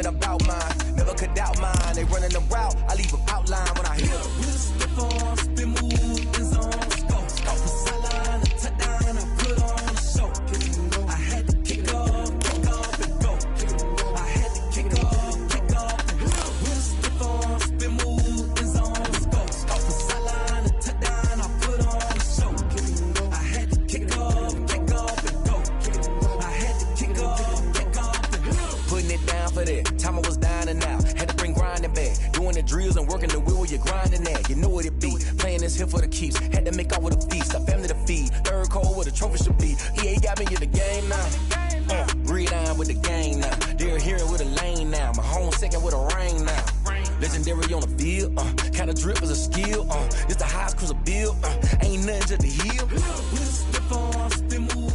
about mine. Never could doubt mine. They running the route, I leave them outline when I hear them. Stiff on, spin move, in zone, scope. Scope the sideline, a touchdown, I put on a show. I had to kick off and go. I had to kick off and go. Stiff on, spin move, in zone, scope. Scope the sideline, a touchdown, I put on a show. I had to kick off and go. I had to kick off and go. Putting it down for that. Time I was down and out. Had to bring grinding back. Doing the drills and working the wheel where you're grinding at. You know what it be. Playing this here for the keeps. Had to make out with a feast. A family to feed. Third cold where the trophy should be. EA got me in the game now. Read on with the game now. They're hearing with a lane now. My home second with a rain now. Legendary on the field. Kind of drip is a skill. It's the highest cruiser bill. Ain't nothing just the heel. Stiff on, spin move.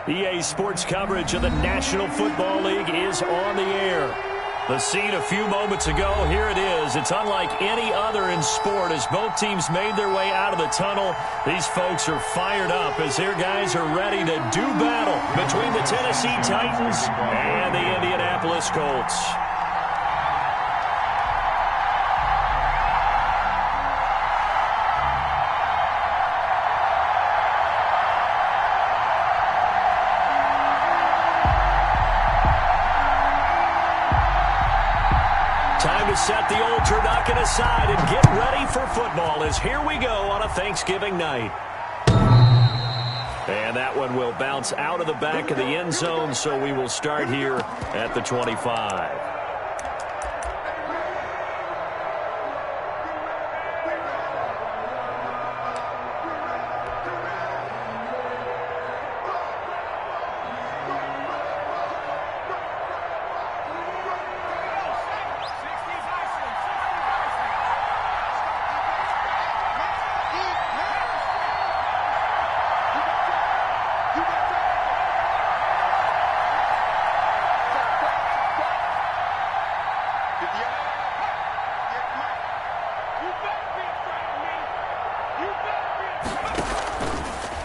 EA Sports coverage of the National Football League is on the air. The scene a few moments ago, here it is. It's unlike any other in sport as both teams made their way out of the tunnel. These folks are fired up as their guys are ready to do battle between the Tennessee Titans and the Indianapolis Colts. Time to set the old turducken aside and get ready for football as here we go on a Thanksgiving night. And that one will bounce out of the back of the end zone, so we will start here at the 25.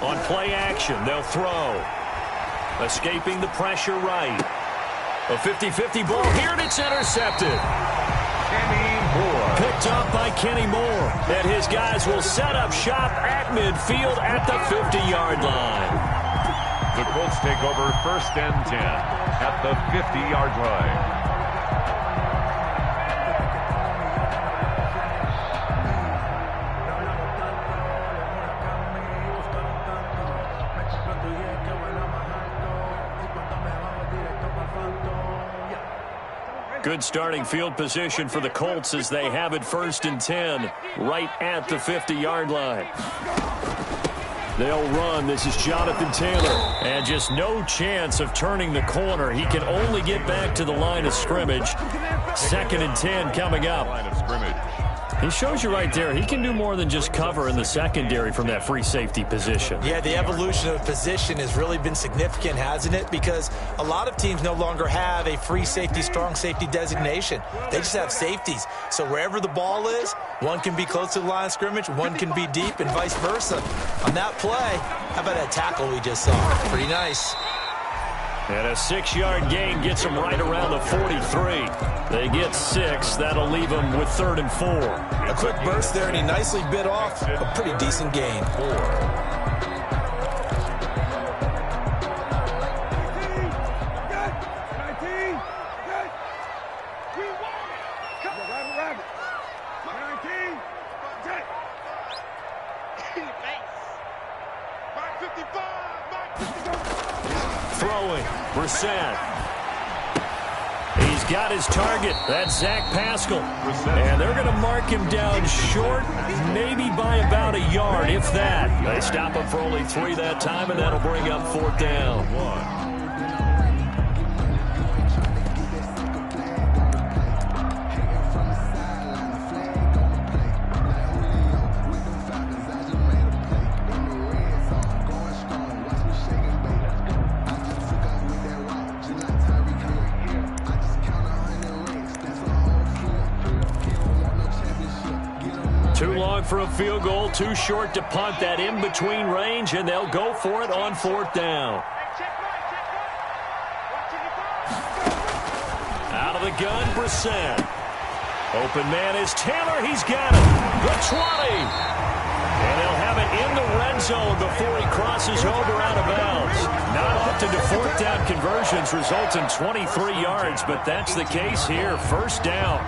On play action, they'll throw. Escaping the pressure right. A 50-50 ball here, and it's intercepted. Kenny Moore. Picked up by Kenny Moore. And his guys will set up shop at midfield at the 50-yard line. The Colts take over 1st and 10 at the 50-yard line. Good starting field position for the Colts as they have it 1st and 10 right at the 50-yard line. They'll run. This is Jonathan Taylor. And just no chance of turning the corner. He can only get back to the line of scrimmage. 2nd and 10 coming up. Line of scrimmage. He shows you right there, he can do more than just cover in the secondary from that free safety position. Yeah, the evolution of position has really been significant, hasn't it? Because a lot of teams no longer have a free safety, strong safety designation. They just have safeties. So wherever the ball is, one can be close to the line of scrimmage, one can be deep, and vice versa. On that play, how about that tackle we just saw? Pretty nice. And a 6-yard gain gets them right around the 43. They get 6. That'll leave them with 3rd and 4. A quick burst there, and he nicely bit off a pretty decent gain. 4. Throwing, Brissett. He's got his target. That's Zach Pascal. And they're going to mark him down short, maybe by about a yard, if that. They stop him for only 3 that time, and that'll bring up 4th down. Too long for a field goal, too short to punt that in-between range, and they'll go for it on 4th down. the gun, Brissett. Open man is Taylor. He's got it. The 20. And he'll have it in the red zone before he crosses over out of bounds. Not often do fourth down conversions result in 23 yards, but that's the case here. First down.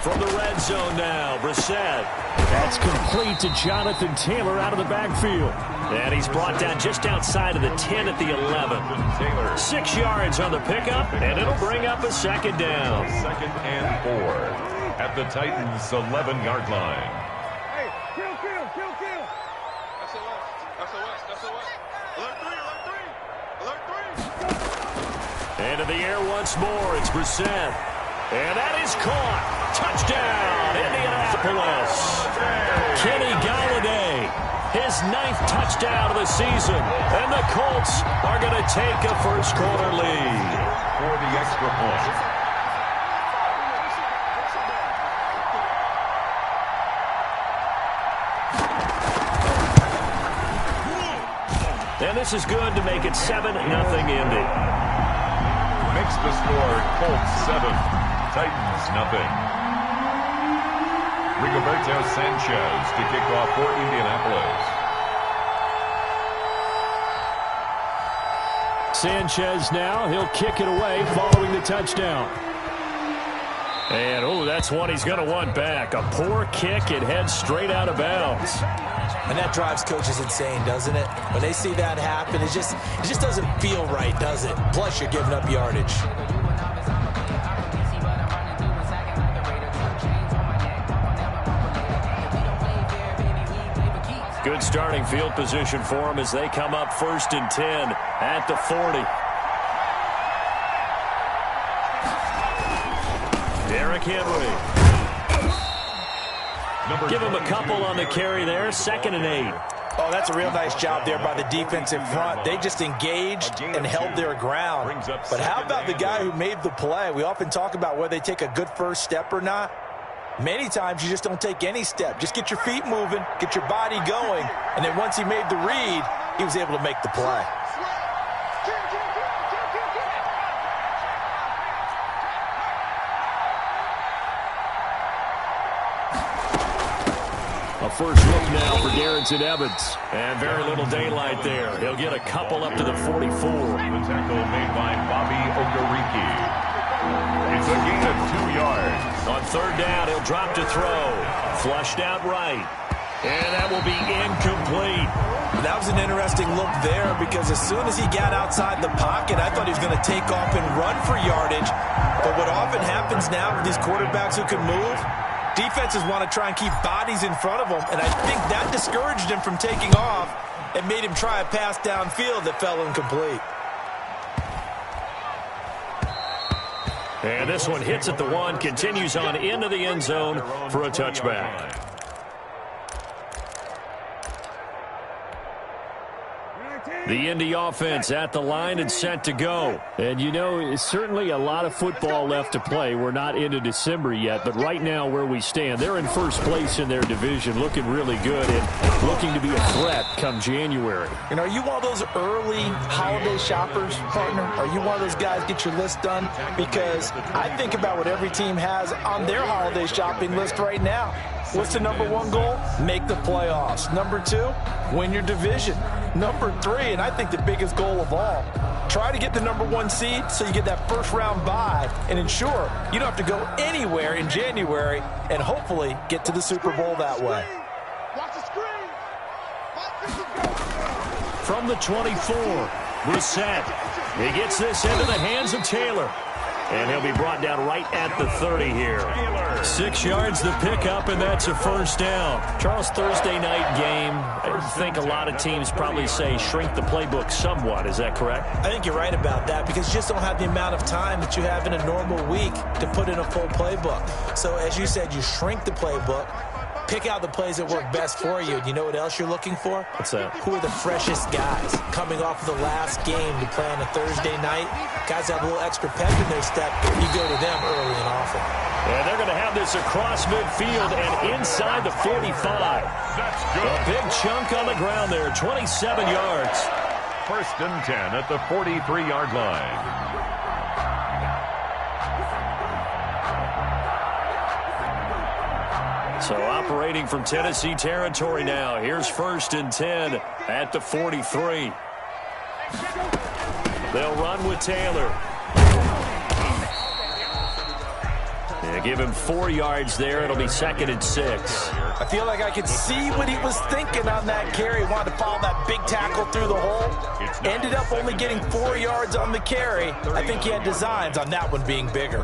From the red zone now, Brissett. That's complete to Jonathan Taylor out of the backfield. And he's brought down just outside of the 10 at the 11. 6 yards on the pickup, and it'll bring up a second down. 2nd and 4 at the Titans' 11-yard line. Hey, kill. SOS. Alert 3. Into the air once more, it's Brissett. And that is caught. Touchdown, Indianapolis. Kenny Galladay, his 9th touchdown of the season. And the Colts are going to take a first-quarter lead. For the extra point. And this is good to make it 7-0 Indy. Makes the score Colts 7, Titans nothing. Rigoberto Sanchez to kick off for Indianapolis. Sanchez now, he'll kick it away following the touchdown. And, that's one he's going to want back. A poor kick, it heads straight out of bounds. And that drives coaches insane, doesn't it? When they see that happen, it just doesn't feel right, does it? Plus, you're giving up yardage. Good starting field position for him as they come up 1st and 10 at the 40. Derrick Henry. Give him a couple on the carry there. 2nd and 8. Oh, that's a real nice job there by the defensive front. They just engaged and held their ground. But how about the guy who made the play? We often talk about whether they take a good first step or not. Many times you just don't take any step. Just get your feet moving, get your body going, and then once he made the read, he was able to make the play. A first look now for Darrington Evans. And very little daylight there. He'll get a couple up to the 44. The tackle made by Bobby Okereke. It's a gain of 2 yards. On 3rd down, he'll drop to throw. Flushed out right. And that will be incomplete. That was an interesting look there because as soon as he got outside the pocket, I thought he was going to take off and run for yardage. But what often happens now with these quarterbacks who can move, defenses want to try and keep bodies in front of them, and I think that discouraged him from taking off and made him try a pass downfield that fell incomplete. And this one hits at the 1, continues on into the end zone for a touchback. The Indy offense at the line and set to go. And, it's certainly a lot of football left to play. We're not into December yet, but right now where we stand, they're in first place in their division, looking really good and looking to be a threat come January. Are you one of those early holiday shoppers, partner? Are you one of those guys get your list done? Because I think about what every team has on their holiday shopping list right now. What's the number 1 goal? Make the playoffs. Number 2, win your division. Number 3, and I think the biggest goal of all, try to get the number 1 seed so you get that first-round bye and ensure you don't have to go anywhere in January and hopefully get to the Super Bowl that way. From the 24, Brissett. He gets this into the hands of Taylor. And he'll be brought down right at the 30 here. 6 yards the pickup, and that's a first down. Charles, Thursday night game, I think a lot of teams probably say shrink the playbook somewhat. Is that correct? I think you're right about that because you just don't have the amount of time that you have in a normal week to put in a full playbook. So as you said, you shrink the playbook. Pick out the plays that work best for you. And you know what else you're looking for? What's that? Who are the freshest guys coming off of the last game to play on a Thursday night? Guys that have a little extra pep in their step. You go to them early and often. And they're going to have this across midfield and inside the 45. That's good. A big chunk on the ground there, 27 yards. 1st and 10 at the 43-yard line. So operating from Tennessee territory now. Here's 1st and 10 at the 43. They'll run with Taylor. Yeah, give him 4 yards there. It'll be 2nd and 6. I feel like I could see what he was thinking on that carry. Wanted to follow that big tackle through the hole. Ended up only getting 4 yards on the carry. I think he had designs on that one being bigger.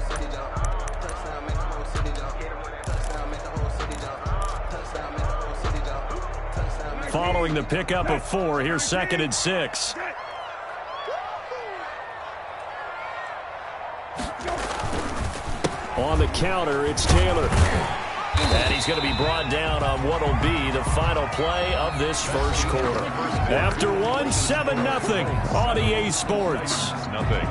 Following the pickup of 4, here's 2nd and 6. On the counter, it's Taylor. And he's going to be brought down on what will be the final play of this first quarter. After one, 7-0 on EA Sports. Nothing.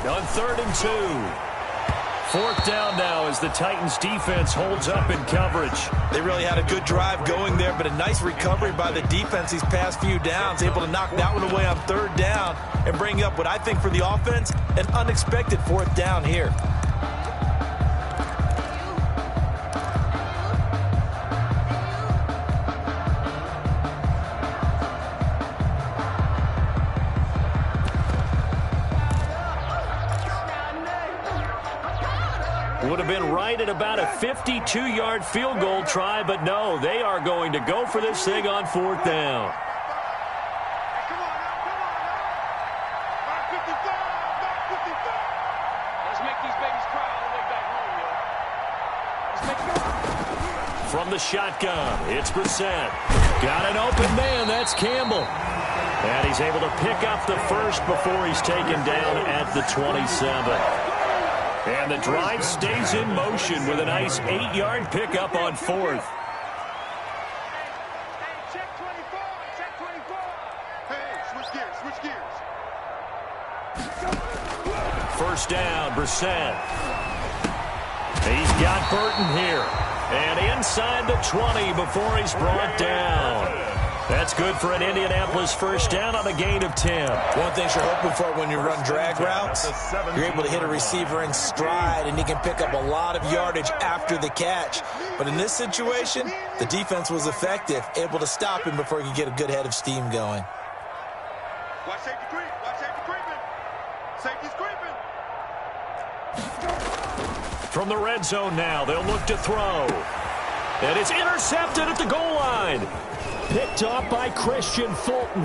On 3rd and 2. 4th down now as the Titans defense holds up in coverage. They really had a good drive going there, but a nice recovery by the defense these past few downs. Able to knock that one away on 3rd down and bring up what I think for the offense, an unexpected 4th down here. Would have been right at about a 52-yard field goal try, but no, they are going to go for this thing on 4th down. Come on now. 55. Let's make these babies cry all the way back home, yo. Let's make them. From the shotgun, it's Brissett. Got an open man, that's Campbell. And he's able to pick up the first before he's taken down at the 27. And the drive stays in motion with a nice 8-yard pickup on 4th. Check 24. Check 24. Hey, switch gears. First down, Brissett. He's got Burton here. And inside the 20 before he's brought down. That's good for an Indianapolis first down on a gain of 10. One thing you're hoping for when you run drag routes, you're able to hit a receiver in stride, and he can pick up a lot of yardage after the catch. But in this situation, the defense was effective, able to stop him before he could get a good head of steam going. Watch safety creep. Watch safety creeping. Safety's creeping. From the red zone now, they'll look to throw. And it's intercepted at the goal line. Picked off by Christian Fulton.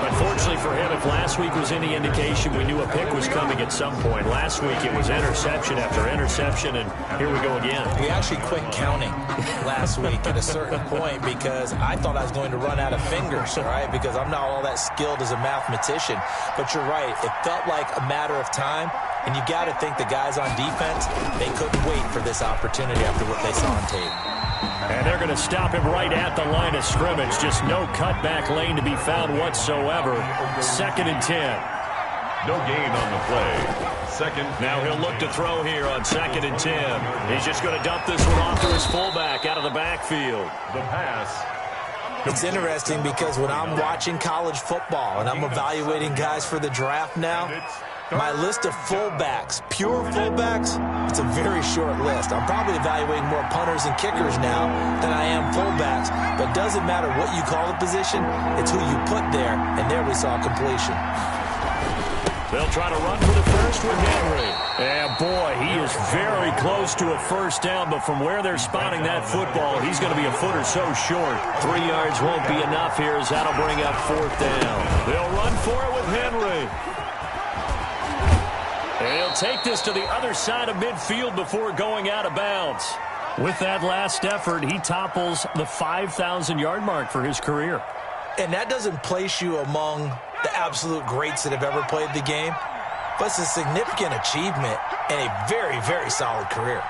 Unfortunately for him, if last week was any indication, we knew a pick was coming at some point. Last week it was interception after interception, and here we go again. We actually quit counting last week at a certain point because I thought I was going to run out of fingers, all right, because I'm not all that skilled as a mathematician. But you're right. It felt like a matter of time, and you got to think the guys on defense, they couldn't wait for this opportunity after what they saw on tape. And they're going to stop him right at the line of scrimmage. Just no cutback lane to be found whatsoever. 2nd and 10. No gain on the play. Second. Now he'll look to throw here on 2nd and 10. He's just going to dump this one off to his fullback out of the backfield. The pass. It's interesting because when I'm watching college football and I'm evaluating guys for the draft now, my list of fullbacks, pure fullbacks, it's a very short list. I'm probably evaluating more punters and kickers now than I am fullbacks, but it doesn't matter what you call the position, it's who you put there, and there we saw completion. They'll try to run for the first with Henry. And boy, he is very close to a first down, but from where they're spotting that football, he's going to be a foot or so short. 3 yards won't be enough here as that'll bring up fourth down. They'll run for it with Henry. And he'll take this to the other side of midfield before going out of bounds. With that last effort, he topples the 5,000-yard mark for his career. And that doesn't place you among the absolute greats that have ever played the game, but it's a significant achievement and a very, very solid career.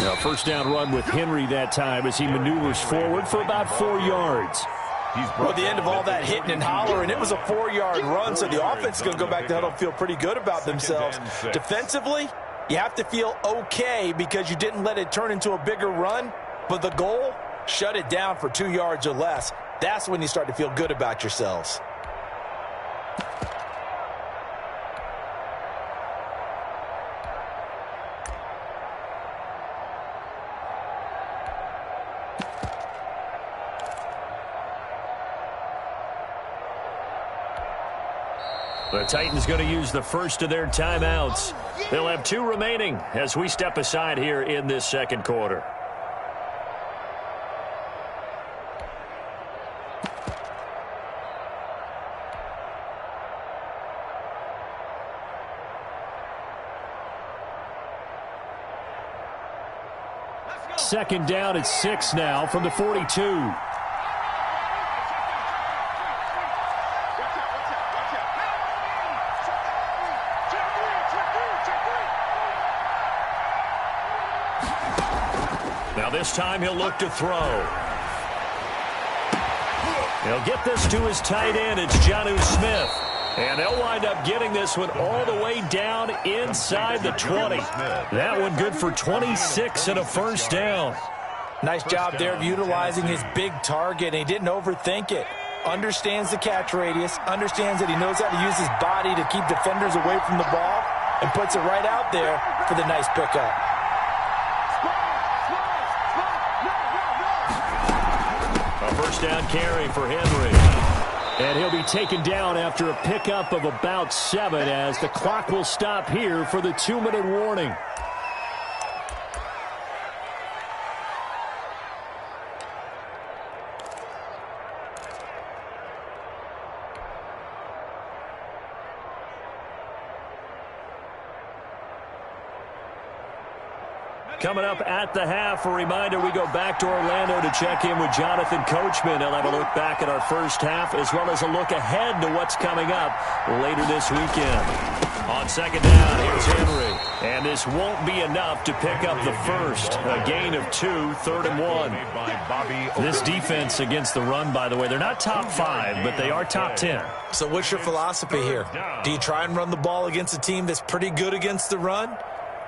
Now, first down run with Henry that time as he maneuvers forward for about 4 yards. Well, at the end of all that hitting and hollering, it was a 4-yard run, so the offense is going to go back to huddle and feel pretty good about themselves. Defensively, you have to feel okay because you didn't let it turn into a bigger run, but the goal, shut it down for 2 yards or less. That's when you start to feel good about yourselves. The Titans going to use the first of their timeouts. They'll have 2 remaining as we step aside here in this second quarter. Second down at 6 now from the 42. Now this time he'll look to throw. He'll get this to his tight end. It's Jonnu Smith. And they'll wind up getting this one all the way down inside the 20. That one good for 26 and a first down. Nice job there of utilizing his big target, and he didn't overthink it. Understands the catch radius, understands that he knows how to use his body to keep defenders away from the ball, and puts it right out there for the nice pickup. A first down carry for Henry. And he'll be taken down after a pickup of about 7 as the clock will stop here for the 2-minute warning. Coming up at the half, a reminder, we go back to Orlando to check in with Jonathan Coachman. He'll have a look back at our first half as well as a look ahead to what's coming up later this weekend. On second down, here's Henry. And this won't be enough to pick up the first. A gain of 2, 3rd and 1. This defense against the run, by the way, they're not top 5, but they are top 10. So what's your philosophy here? Do you try and run the ball against a team that's pretty good against the run?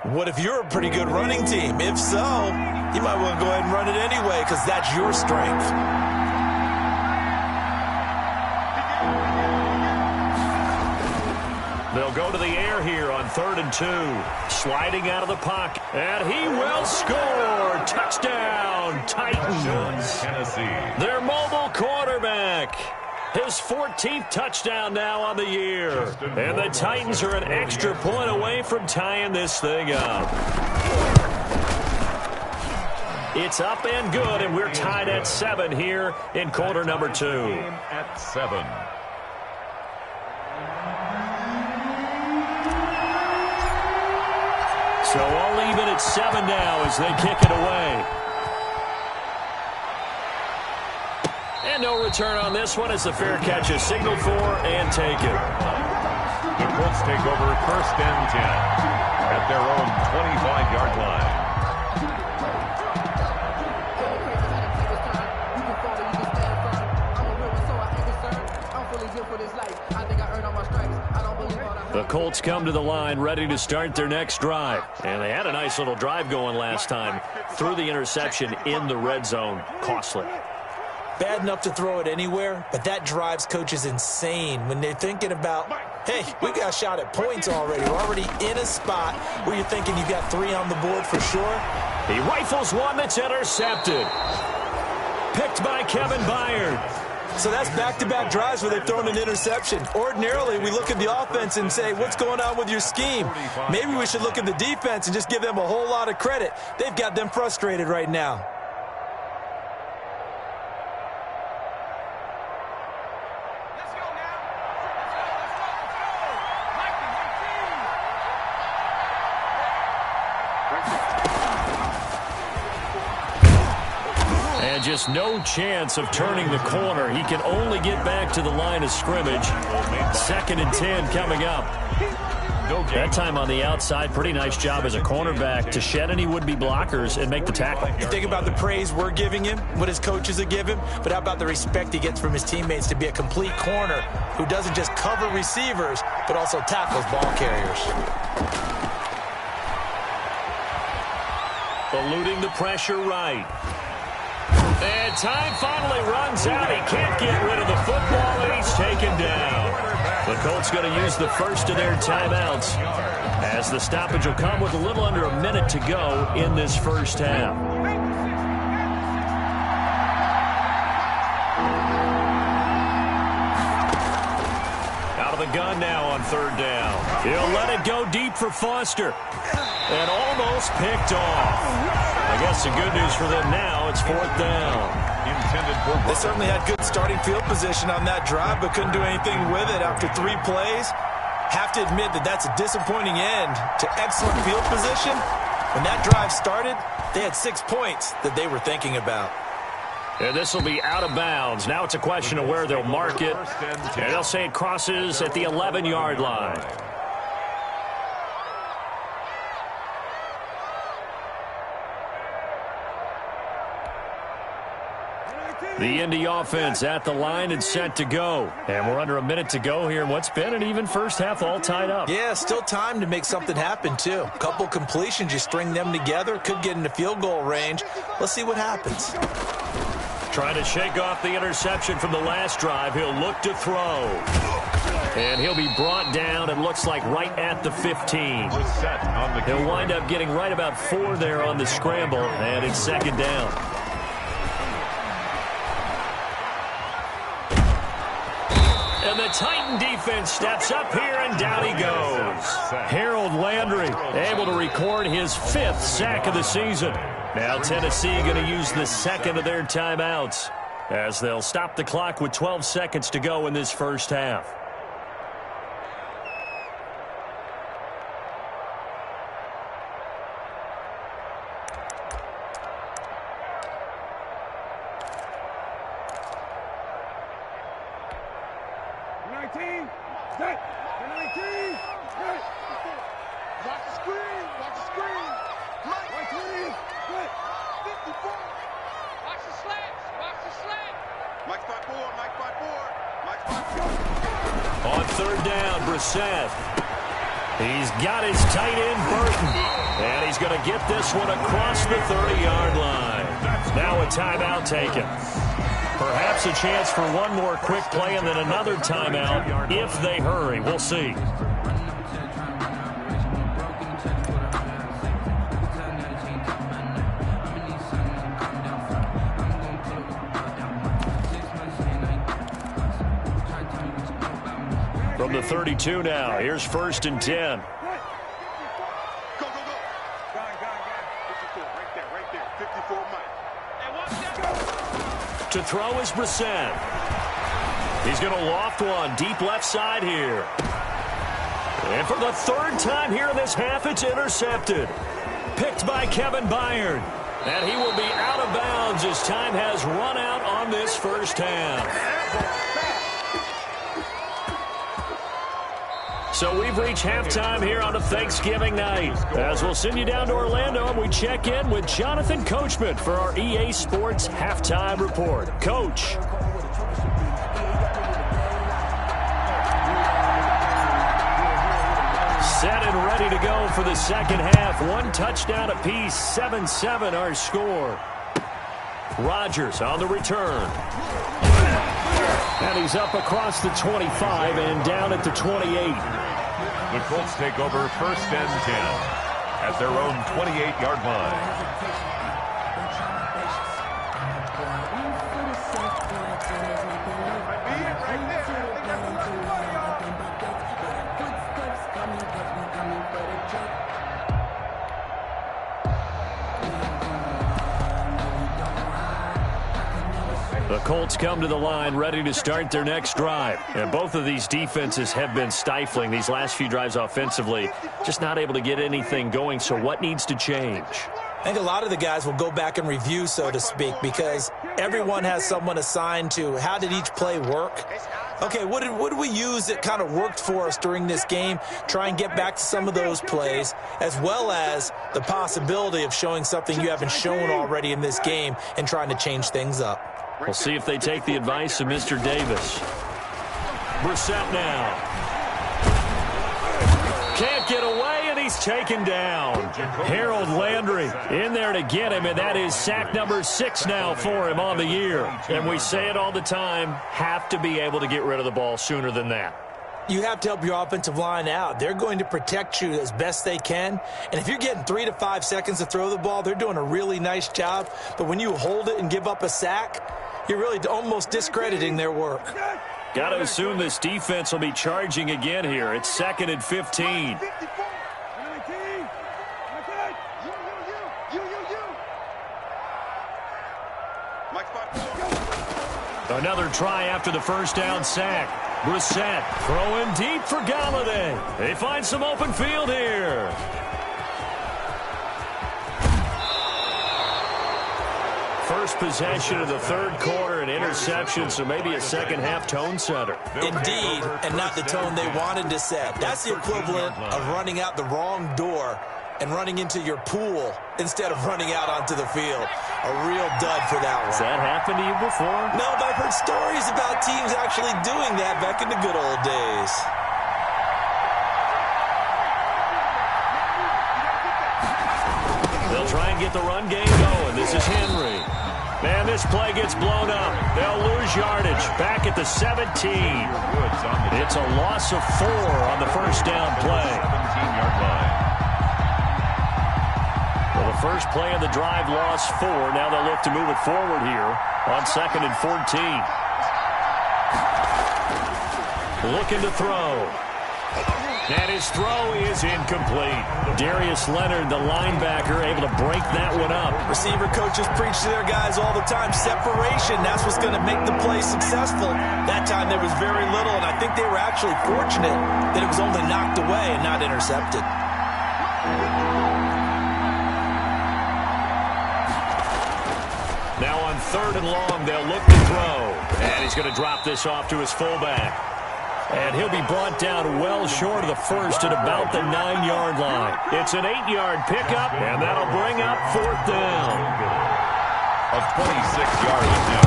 What if you're a pretty good running team? If so, you might want to go ahead and run it anyway because that's your strength. They'll go to the air here on 3rd and 2. Sliding out of the pocket. And he will score. Touchdown, Titans. Their mobile quarterback. His 14th touchdown now on the year. And the Titans are an extra point away from tying this thing up. It's up and good, and we're tied at 7 here in quarter number 2. At 7. So all even at 7 now as they kick it away. And no return on this one as the fair catch is signaled for and taken. The Colts take over 1st and 10 at their own 25-yard line. The Colts come to the line ready to start their next drive. And they had a nice little drive going last time. Threw the interception in the red zone. Costly. Bad enough to throw it anywhere, but that drives coaches insane when they're thinking about hey, we got a shot at points already. We're already in a spot where you're thinking you got 3 on the board for sure. He rifles one that's intercepted. Picked by Kevin Byard. So that's back-to-back drives where they've thrown an interception. Ordinarily, we look at the offense and say, what's going on with your scheme? Maybe we should look at the defense and just give them a whole lot of credit. They've got them frustrated right now. And just no chance of turning the corner. He can only get back to the line of scrimmage. 2nd and 10 coming up. That time on the outside, pretty nice job as a cornerback to shed any would-be blockers and make the tackle. You think about the praise we're giving him, what his coaches are giving, but how about the respect he gets from his teammates to be a complete corner who doesn't just cover receivers, but also tackles ball carriers. Eluding the pressure right. And time finally runs out. He can't get rid of the football, and he's taken down. The Colts going to use the first of their timeouts as the stoppage will come with a little under a minute to go in this first half. Out of the gun now on 3rd down. He'll let it go deep for Foster. And almost picked off. I guess the good news for them now, it's 4th down. They certainly had good starting field position on that drive, but couldn't do anything with it after 3 plays. Have to admit that that's a disappointing end to excellent field position. When that drive started, they had 6 points that they were thinking about. And this will be out of bounds. Now it's a question of where they'll mark it. And they'll say it crosses at the 11-yard line. The Indy offense at the line and set to go. And we're under a minute to go here in what's been an even first half all tied up. Yeah, still time to make something happen, too. A couple completions, you string them together, could get into field goal range. Let's see what happens. Trying to shake off the interception from the last drive. He'll look to throw. And he'll be brought down, it looks like, right at the 15. He'll wind up getting right about 4 there on the scramble, and it's 2nd down. And the Titan defense steps up here, and down he goes. Harold Landry able to record his 5th sack of the season. Now Tennessee going to use the 2nd of their timeouts as they'll stop the clock with 12 seconds to go in this first half. On 3rd down, Brissett. He's got his tight end, Burton. And he's going to get this one across the 30-yard line. Now a timeout taken. Perhaps a chance for one more quick play and then another timeout if they hurry. We'll see. From the 32 now, here's 1st and 10. Go, go, go. Right there. 54, Mike. And watch that. To throw is Brissett. He's going to loft one deep left side here. And for the 3rd time here in this half, it's intercepted. Picked by Kevin Byard. And he will be out of bounds as time has run out on this first half. So we've reached halftime here on a Thanksgiving night. As we'll send you down to Orlando and we check in with Jonathan Coachman for our EA Sports Halftime Report. Coach. Set and ready to go for the second half. 1 touchdown apiece, 7-7 our score. Rodgers on the return. And he's up across the 25 and down at the 28. The Colts take over 1st and 10 at their own 28-yard line. The Colts come to the line ready to start their next drive. And both of these defenses have been stifling these last few drives offensively. Just not able to get anything going. So what needs to change? I think a lot of the guys will go back and review, so to speak, because everyone has someone assigned to how did each play work. Okay, what did we use that kind of worked for us during this game? Try and get back to some of those plays, as well as the possibility of showing something you haven't shown already in this game and trying to change things up. We'll see if they take the advice of Mr. Davis. Brissett now. Can't get away, and he's taken down. Harold Landry in there to get him, and that is sack number 6 now for him on the year. And we say it all the time, have to be able to get rid of the ball sooner than that. You have to help your offensive line out. They're going to protect you as best they can. And if you're getting 3 to 5 seconds to throw the ball, they're doing a really nice job. But when you hold it and give up a sack, you're really almost discrediting their work. Got to assume this defense will be charging again here. It's 2nd and 15. Another try after the first down sack. Brissett throwing deep for Galladay. They find some open field here. First possession of the 3rd quarter, an interception, so maybe a second-half tone setter. Indeed, and not the tone they wanted to set. That's the equivalent of running out the wrong door and running into your pool instead of running out onto the field. A real dud for that one. Has that happened to you before? No, but I've heard stories about teams actually doing that back in the good old days. They'll try and get the run game going. This is Henry. And this play gets blown up. They'll lose yardage. Back at the 17. It's a loss of 4 on the first down play. 17-yard line. Well, the first play of the drive lost 4. Now they'll look to move it forward here on 2nd and 14. Looking to throw. And his throw is incomplete. Darius Leonard, the linebacker, able to break that one up. Receiver coaches preach to their guys all the time. Separation, that's what's going to make the play successful. That time there was very little, and I think they were actually fortunate that it was only knocked away and not intercepted. Now on 3rd and long, they'll look to throw. And he's going to drop this off to his fullback. And he'll be brought down well short of the first at about the 9-yard line. It's an 8-yard pickup, and that'll bring up 4th down. Of 26 yards now.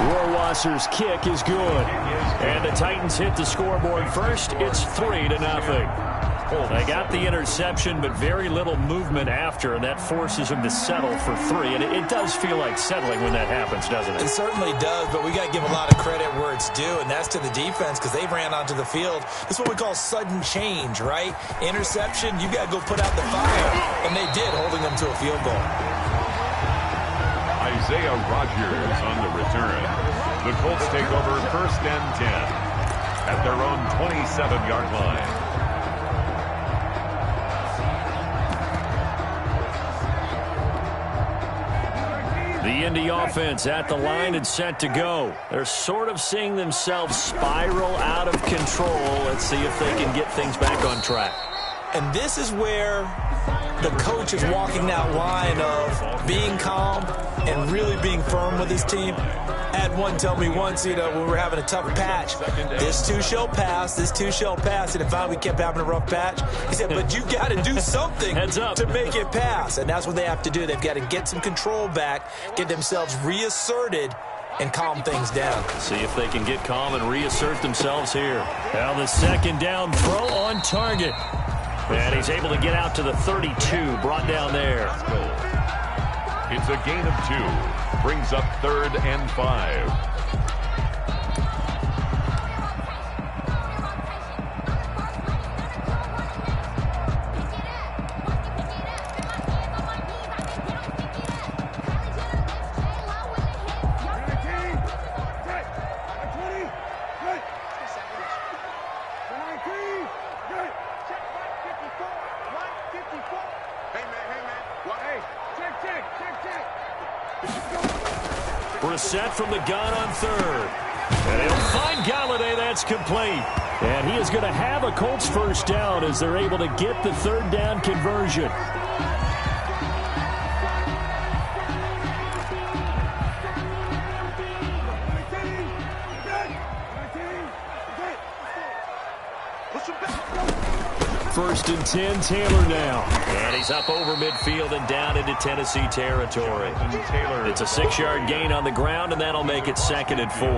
Rohrwasser's kick is good. And the Titans hit the scoreboard first. It's 3-0. They got the interception, but very little movement after, and that forces them to settle for 3. And it does feel like settling when that happens, doesn't it? It certainly does, but we got to give a lot of credit where it's due, and that's to the defense because they ran onto the field. This is what we call sudden change, right? Interception, you got to go put out the fire, and they did, holding them to a field goal. Isaiah Rodgers on the return. The Colts take over 1st and 10 at their own 27-yard line. The Indy offense at the line and set to go. They're sort of seeing themselves spiral out of control. Let's see if they can get things back on track. And this is where the coach is walking that line of being calm and really being firm with his team. I had one tell me once, when we were having a tough patch, this too shall pass, this too shall pass. And finally we kept having a rough patch. He said, but you got to do something to make it pass. And that's what they have to do. They've got to get some control back, get themselves reasserted, and calm things down. See if they can get calm and reassert themselves here. Now the 2nd down throw on target. And he's able to get out to the 32, brought down there. It's a gain of 2. Brings up 3rd and 5. Brissett from the gun on third. And he'll find Galladay. That's complete. And he is going to have a Colts first down as they're able to get the third down conversion. First and 10, Taylor now. And he's up over midfield and down into Tennessee territory. It's a 6-yard gain on the ground, and that'll make it 2nd and 4.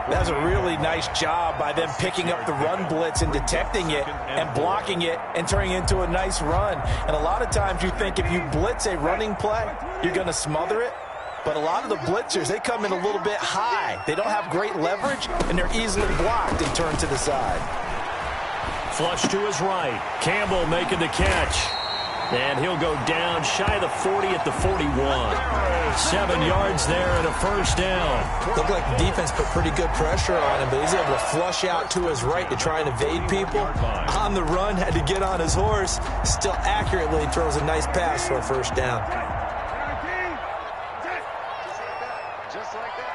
That's a really nice job by them picking up the run blitz and detecting it and blocking it and turning it into a nice run. And a lot of times you think if you blitz a running play, you're going to smother it. But a lot of the blitzers, they come in a little bit high. They don't have great leverage, and they're easily blocked and turned to the side. Flush to his right. Campbell making the catch. And he'll go down shy of the 40 at the 41. 7 yards there and a first down. Looked like the defense put pretty good pressure on him, but he's able to flush out to his right to try and evade people. On the run, had to get on his horse. Still accurately throws a nice pass for a first down. Just like that.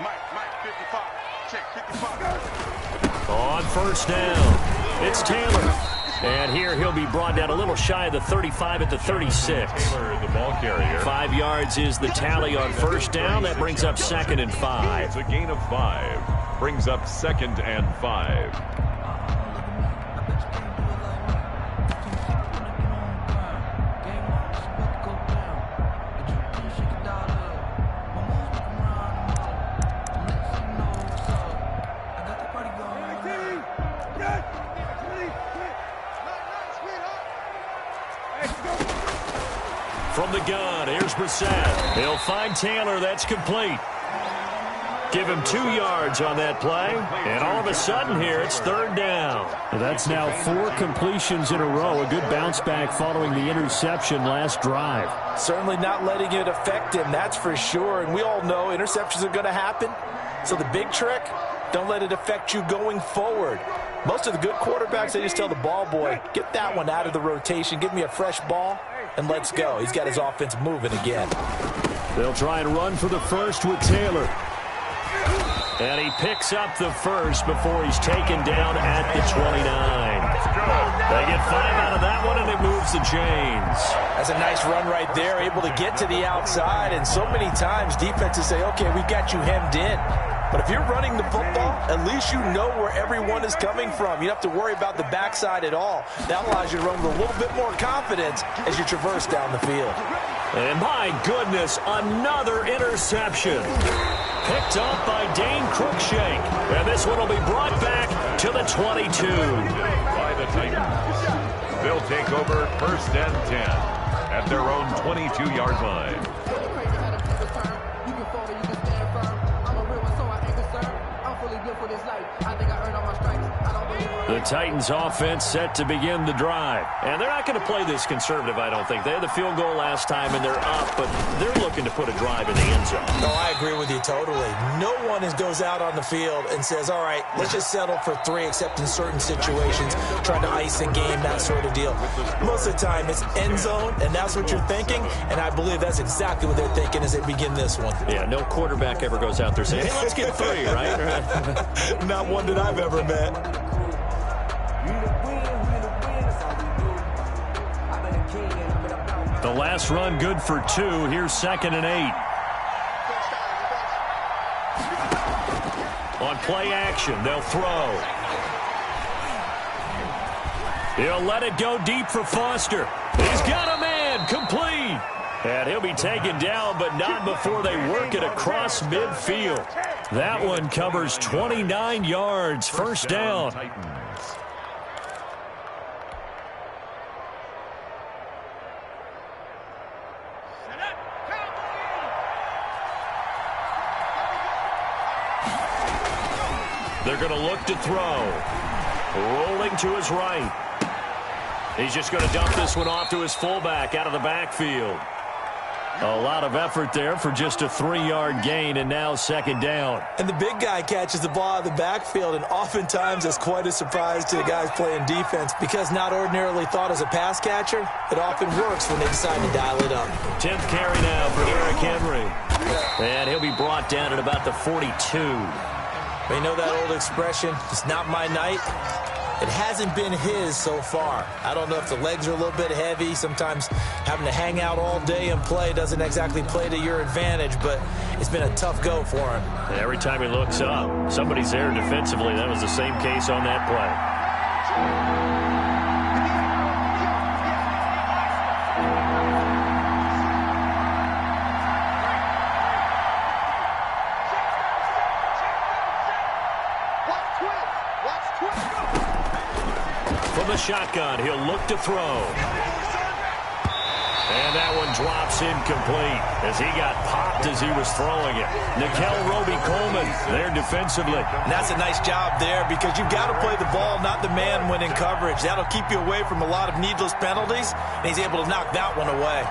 Mike, 55. Check, 55. On first down. It's Taylor. And here he'll be brought down a little shy of the 35 at the 36. Taylor, the ball carrier. 5 yards is the tally on first down. That brings up 2nd and 5. It's a gain of 5. Brings up 2nd and 5. From the gun, here's Brissett. He'll find Taylor. That's complete. Give him 2 yards on that play. And all of a sudden here, it's 3rd down. That's now 4 completions in a row. A good bounce back following the interception last drive. Certainly not letting it affect him, that's for sure. And we all know interceptions are going to happen. So the big trick, don't let it affect you going forward. Most of the good quarterbacks, they just tell the ball boy, get that one out of the rotation, give me a fresh ball, and let's go. He's got his offense moving again. They'll try and run for the first with Taylor. And he picks up the first before he's taken down at the 29. They get 5 out of that one, and it moves the chains. That's a nice run right there, able to get to the outside. And so many times defenses say, okay, we've got you hemmed in. But if you're running the football, at least you know where everyone is coming from. You don't have to worry about the backside at all. That allows you to run with a little bit more confidence as you traverse down the field. And my goodness, another interception. Picked up by Dane Cruikshank. And this one will be brought back to the 22. By the Titans. They'll take over 1st and 10 at their own 22-yard line. The Titans offense set to begin the drive. And they're not going to play this conservative, I don't think. They had the field goal last time, and they're up, but they're looking to put a drive in the end zone. No, I agree with you totally. No one goes out on the field and says, all right, let's just settle for 3, except in certain situations, trying to ice the game, that sort of deal. Most of the time, it's end zone, and that's what you're thinking, and I believe that's exactly what they're thinking as they begin this one. Yeah, no quarterback ever goes out there saying, hey, let's get 3, right? Not one that I've ever met. The last run good for 2. Here's 2nd and 8. On play action, they'll throw. He'll let it go deep for Foster. He's got a man, complete. And he'll be taken down, but not before they work it across midfield. That one covers 29 yards. First down. They're going to look to throw. Rolling to his right. He's just going to dump this one off to his fullback out of the backfield. A lot of effort there for just a 3-yard gain, and now second down. And the big guy catches the ball out of the backfield, and oftentimes it's quite a surprise to the guys playing defense because not ordinarily thought as a pass catcher, it often works when they decide to dial it up. 10th carry now for Eric Henry. And he'll be brought down at about the 42. You know that old expression, it's not my night? It hasn't been his so far. I don't know if the legs are a little bit heavy. Sometimes having to hang out all day and play doesn't exactly play to your advantage, but it's been a tough go for him. And every time he looks up, somebody's there defensively. That was the same case on that play. From the shotgun, he'll look to throw. And that one drops incomplete as he got popped as he was throwing it. Nickel Roby-Coleman there defensively. And that's a nice job there because you've got to play the ball, not the man when in coverage. That'll keep you away from a lot of needless penalties, and he's able to knock that one away.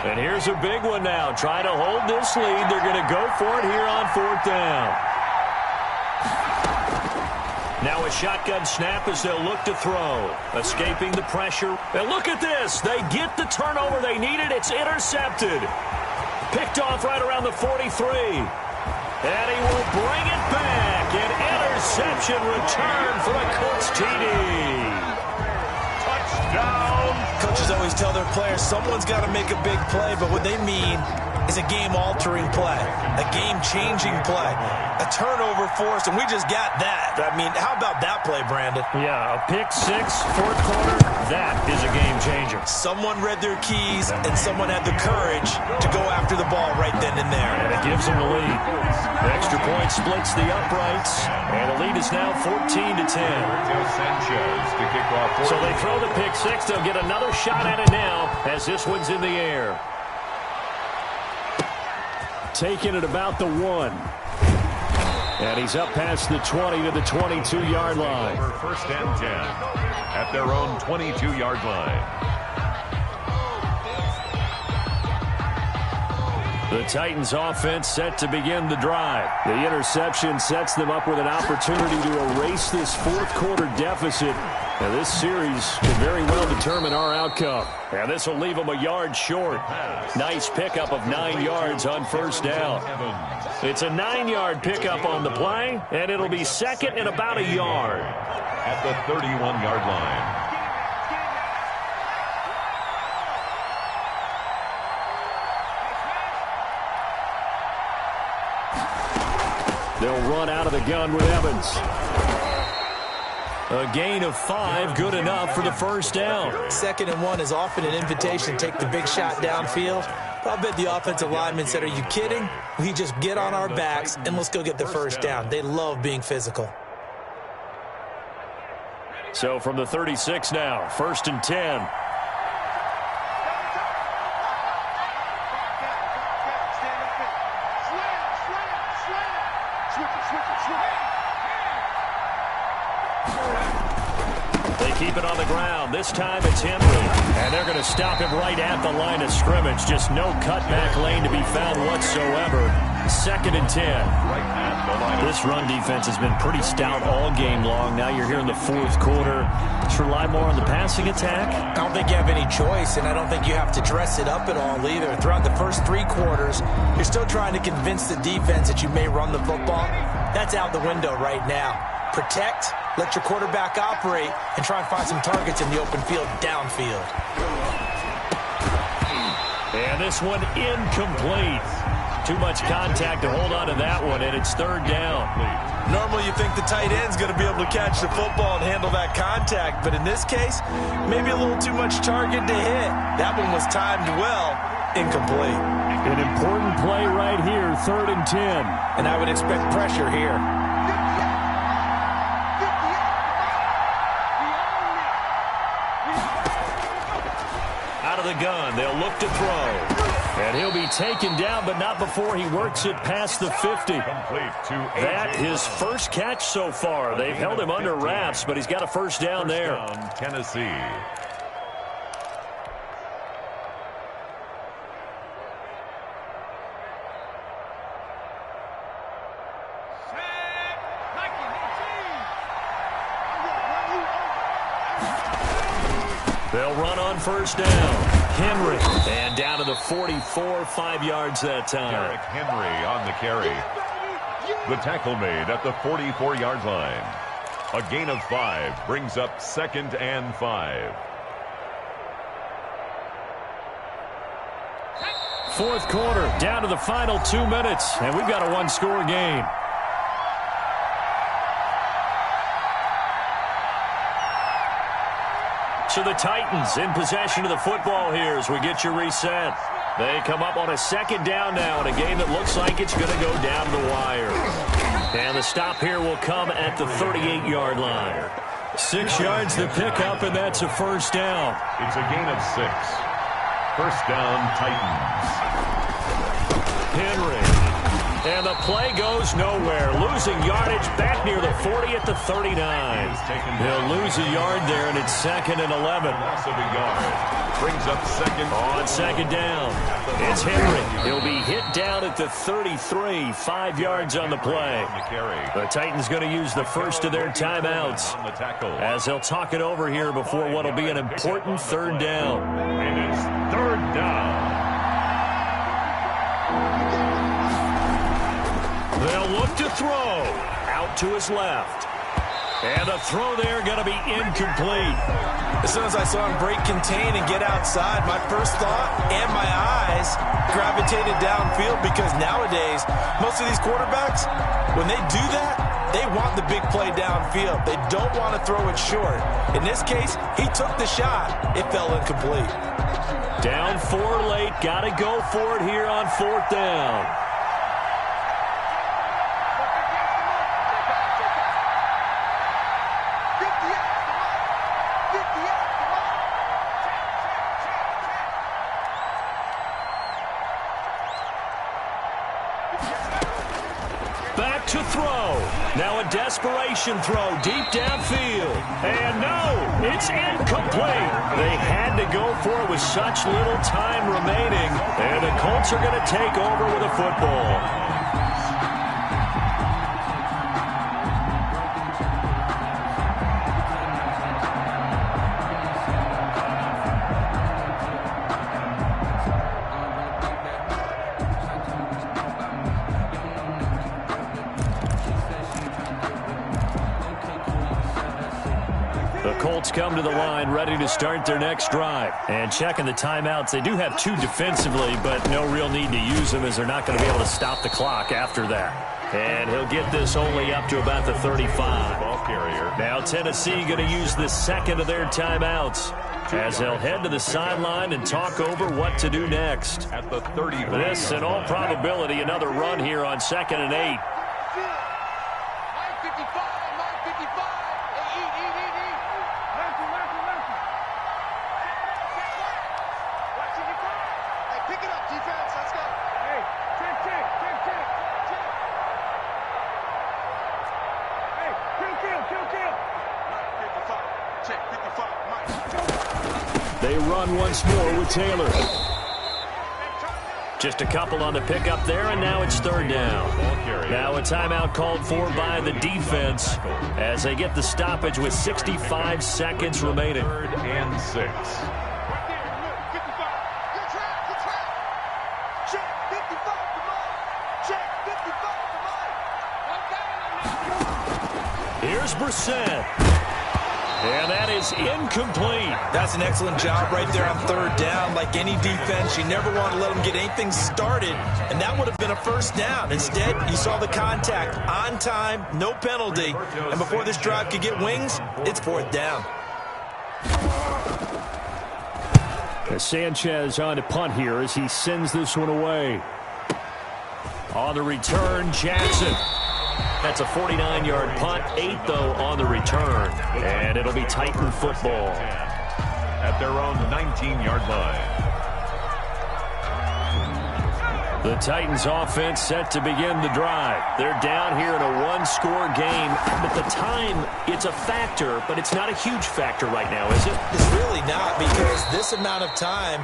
And here's a big one now. Trying to hold this lead. They're going to go for it here on 4th down. Now a shotgun snap as they'll look to throw. Escaping the pressure. And look at this. They get the turnover they needed. It's intercepted. Picked off right around the 43. And he will bring it back. An interception return for a Colts TD. Touchdown. Coaches always tell their players someone's got to make a big play, but what they mean is a game-altering play, a game-changing play, a turnover force, and we just got that. I mean, how about that play, Brandon? Yeah, a pick six, 4th quarter, that is a game-changer. Someone read their keys, and someone had the courage to go after the ball right then and there. And it gives them the lead. The extra point splits the uprights, and the lead is now 14-10. Sanchez to kick off. So they throw the pick six. They'll get another shot at it now as this one's in the air. Taken at about the 1. And he's up past the 20 to the 22-yard line. Over 1st and 10 at their own 22-yard line. The Titans offense set to begin the drive. The interception sets them up with an opportunity to erase this 4th quarter deficit. Now this series can very well determine our outcome. And this will leave them a yard short. Nice pickup of 9 yards on 1st down. It's a 9-yard pickup on the play, and it'll be second and about a yard. At the 31-yard line. They'll run out of the gun with Evans. A gain of 5, good enough for the 1st down. 2nd and 1 is often an invitation to take the big shot downfield. I'll bet the offensive lineman said, are you kidding? We just get on our backs and let's go get the 1st down. They love being physical. So from the 36 now, 1st and 10. Keep it on the ground. This time it's Henry. And they're going to stop him right at the line of scrimmage. Just no cutback lane to be found whatsoever. 2nd and 10. This run defense has been pretty stout all game long. Now you're here in the 4th quarter. Just rely more on the passing attack. I don't think you have any choice, and I don't think you have to dress it up at all either. Throughout the first 3 quarters, you're still trying to convince the defense that you may run the football. That's out the window right now. Protect, let your quarterback operate, and try and find some targets in the open field downfield. And this one incomplete. Too much contact to hold on to that one, and it's 3rd down. Normally you think the tight end's going to be able to catch the football and handle that contact, but in this case, maybe a little too much target to hit. That one was timed well, incomplete. An important play right here, 3rd and 10. And I would expect pressure here. The gun. They'll look to throw. And he'll be taken down, but not before he works it past the 50. That his first catch so far. They've held him under wraps, but he's got a 1st down there. Tennessee. They'll run on first down. Henry. And down to the 44, 5 yards that time. Derrick Henry on the carry. The tackle made at the 44-yard line. A gain of 5 brings up 2nd and 5. Fourth quarter, down to the final 2 minutes, and we've got a one-score game. So the Titans in possession of the football here as we get you reset. They come up on a second down now in a game that looks like it's going to go down the wire. And the stop here will come at the 38-yard line. 6 yards to pick up, and that's a first down. It's a gain of 6. First down, Titans. Henry. And the play goes nowhere. Losing yardage back near the 40 at the 39. He'll lose a yard there, and it's 2nd and 11. Loss of a yard. Brings up 2nd. On 2nd down, it's Henry. He'll be hit down at the 33, 5 yards on the play. The Titans going to use the first of their timeouts as they'll talk it over here before what will be an important 3rd down. And it's 3rd down. They'll look to throw. Out to his left. And the throw there going to be incomplete. As soon as I saw him break contain and get outside, my first thought and my eyes gravitated downfield because nowadays, most of these quarterbacks, when they do that, they want the big play downfield. They don't want to throw it short. In this case, he took the shot. It fell incomplete. Down 4 late. Got to go for it here on 4th down. Back to throw. Now a desperation throw deep downfield. And no, it's incomplete. They had to go for it with such little time remaining. And the Colts are going to take over with a football. Colts come to the line ready to start their next drive. And checking the timeouts, they do have 2 defensively, but no real need to use them as they're not going to be able to stop the clock after that. And he'll get this only up to about the 35. Ball carrier. Now Tennessee going to use the 2nd of their timeouts as they'll head to the sideline and talk over what to do next. At the 30. This, in all probability, another run here on 2nd and 8. They run once more with Taylor. Just a couple on the pickup there, and now it's 3rd down. Now a timeout called for by the defense as they get the stoppage with 65 seconds remaining. 3rd and 6. Here's Brissett. And that is incomplete. That's an excellent job right there on 3rd down. Like any defense, you never want to let them get anything started, and that would have been a first down. Instead, you saw the contact on time, no penalty, and before this drive could get wings, it's 4th down. Sanchez on to punt here as he sends this one away. On the return, Jackson. That's a 49-yard punt, 8, though, on the return. And it'll be Titan football. At their own 19-yard line. The Titans offense set to begin the drive. They're down here in a one-score game. But the time, it's a factor, but it's not a huge factor right now, is it? It's really not, because this amount of time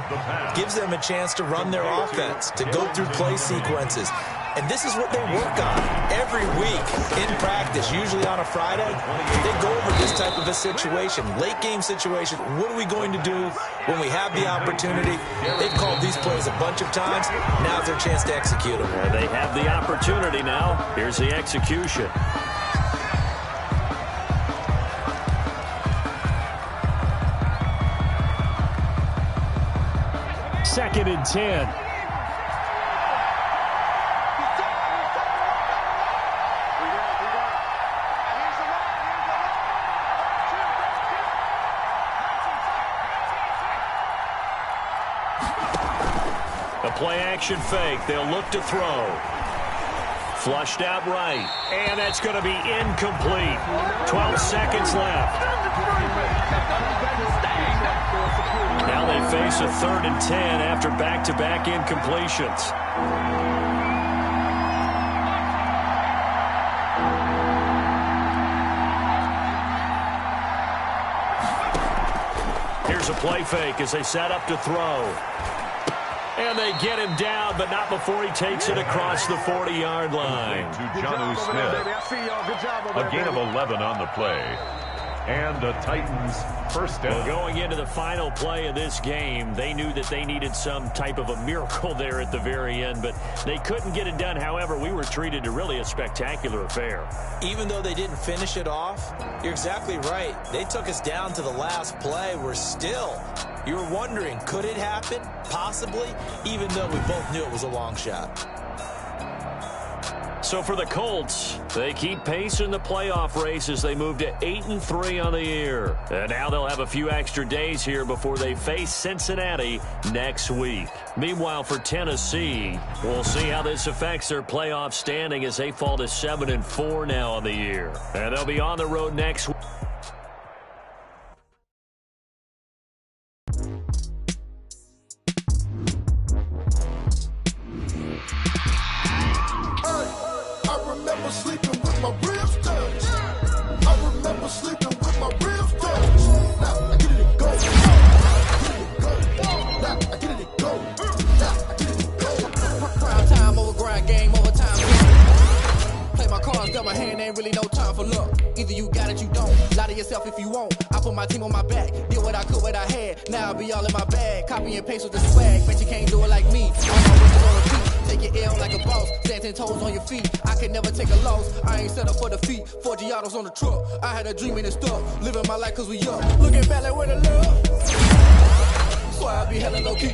gives them a chance to run their offense, to go through play sequences. And this is what they work on every week in practice, usually on a Friday. They go over this type of a situation, late game situation. What are we going to do when we have the opportunity? They've called these plays a bunch of times. Now's their chance to execute them. And they have the opportunity now. Here's the execution. Second and 10. A play-action fake. They'll look to throw. Flushed out right. And that's going to be incomplete. 12 seconds left. Now they face a 3rd and 10 after back-to-back incompletions. Here's a play fake as they set up to throw. And they get him down, but not before he takes it across the 40-yard line. To Jonnu Smith. A gain of 11 on the play. And the Titans first down. Well, going into the final play of this game, they knew that they needed some type of a miracle there at the very end, but they couldn't get it done. However, we were treated to really a spectacular affair. Even though they didn't finish it off, you're exactly right. They took us down to the last play. You were wondering, could it happen? Possibly, even though we both knew it was a long shot. So for the Colts, they keep pace in the playoff race as they move to 8-3 on the year. And now they'll have a few extra days here before they face Cincinnati next week. Meanwhile, for Tennessee, we'll see how this affects their playoff standing as they fall to 7-4 now on the year. And they'll be on the road next week. On the truck, I had a dream and it stuck. Living my life cause we up. Looking back like where the love. So I be hella low key,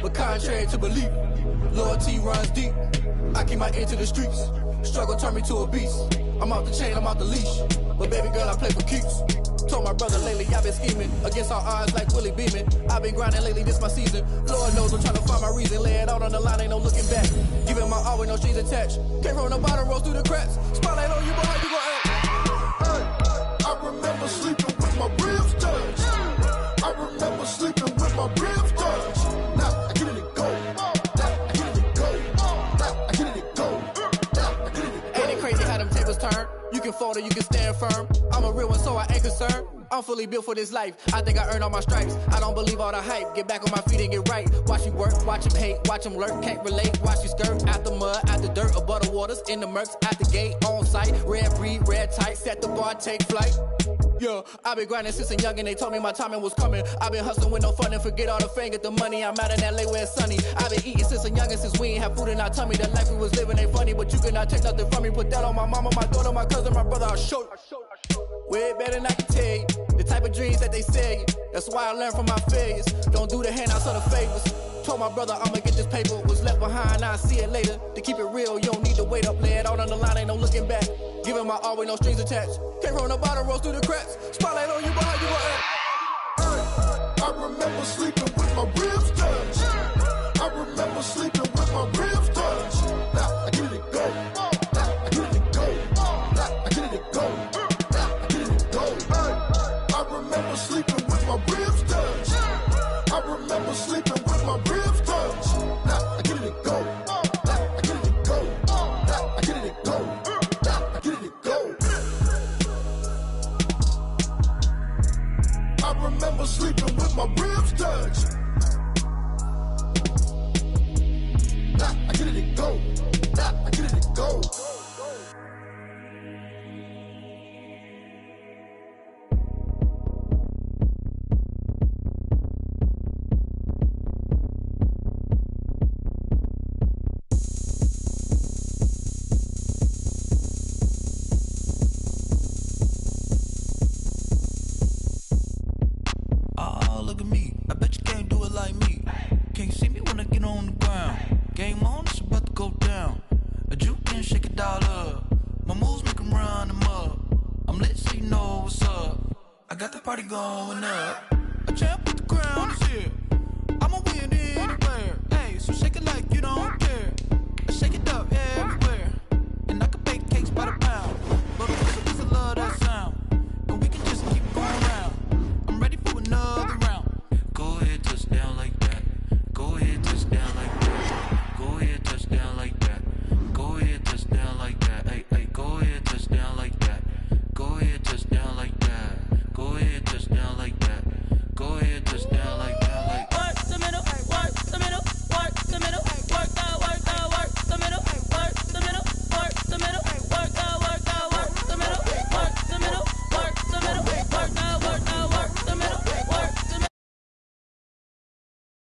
but contrary to belief, loyalty runs deep. I keep my ear to the streets. Struggle turned me to a beast. I'm off the chain, I'm off the leash. But baby girl, I play for keeps. Told my brother lately I've been scheming against all odds like Willie Beeman. I've been grinding lately, this my season. Lord knows I'm trying to find my reason. Lay it out on the line, ain't no looking back. Giving my all with no strings attached. Came from the bottom, rose through the cracks. Spotlight on you, boy, you gon' act. I remember sleeping with my ribs touched. I remember sleeping with my ribs touched. Now I get it go. Now I get it go. Now I get it go. Now I get it go. Ain't it crazy how them tables turn? You can fold or you can stand firm. I'm a real one, so I ain't concerned. I'm fully built for this life. I think I earned all my stripes. I don't believe all the hype. Get back on my feet and get right. Watch you work, watch him hate, watch him lurk. Can't relate, watch you skirt. Out the mud, out the dirt, above the waters, in the murks, at the gate, on site. Red breed, red tight, set the bar, take flight. Yeah, I've been grinding since a young and they told me my timing was coming. I've been hustling with no fun and forget all the fame, get the money. I'm out in LA where it's sunny. I've been eating since a young and since we ain't have food in our tummy. The life we was living ain't funny, but you cannot take nothing from me. Put that on my mama, my daughter, my cousin, my brother, I'll show you. Way better than I can tell you. The type of dreams that they sell you. That's why I learned from my failures. Don't do the handouts or the favors. Told my brother I'ma get this paper. Was left behind, I'll see it later. To keep it real, you don't need to wait up. Lay it out on the line, ain't no looking back. Giving my all with no strings attached. Came from the bottom, rose through the cracks. Spotlight on you, boy, you gon' act. I remember sleeping with my ribs touched. I remember sleeping with my ribs touched. Now I get it go. Now I get it go. Now I get it go. Now I get it go. I remember sleeping with my ribs touched. I remember sleeping with my ribs touched. Now I get it go. Now I get it go. Now I get it go. Now I get it go. I remember sleeping with my ribs touched. Now I get it go. Now I get on the ground. Game on, it's about to go down. A juke and shake it all up. My moves make 'em run them up. I'm lit so you know what's up. I got the party going up. A champ with the crown is here.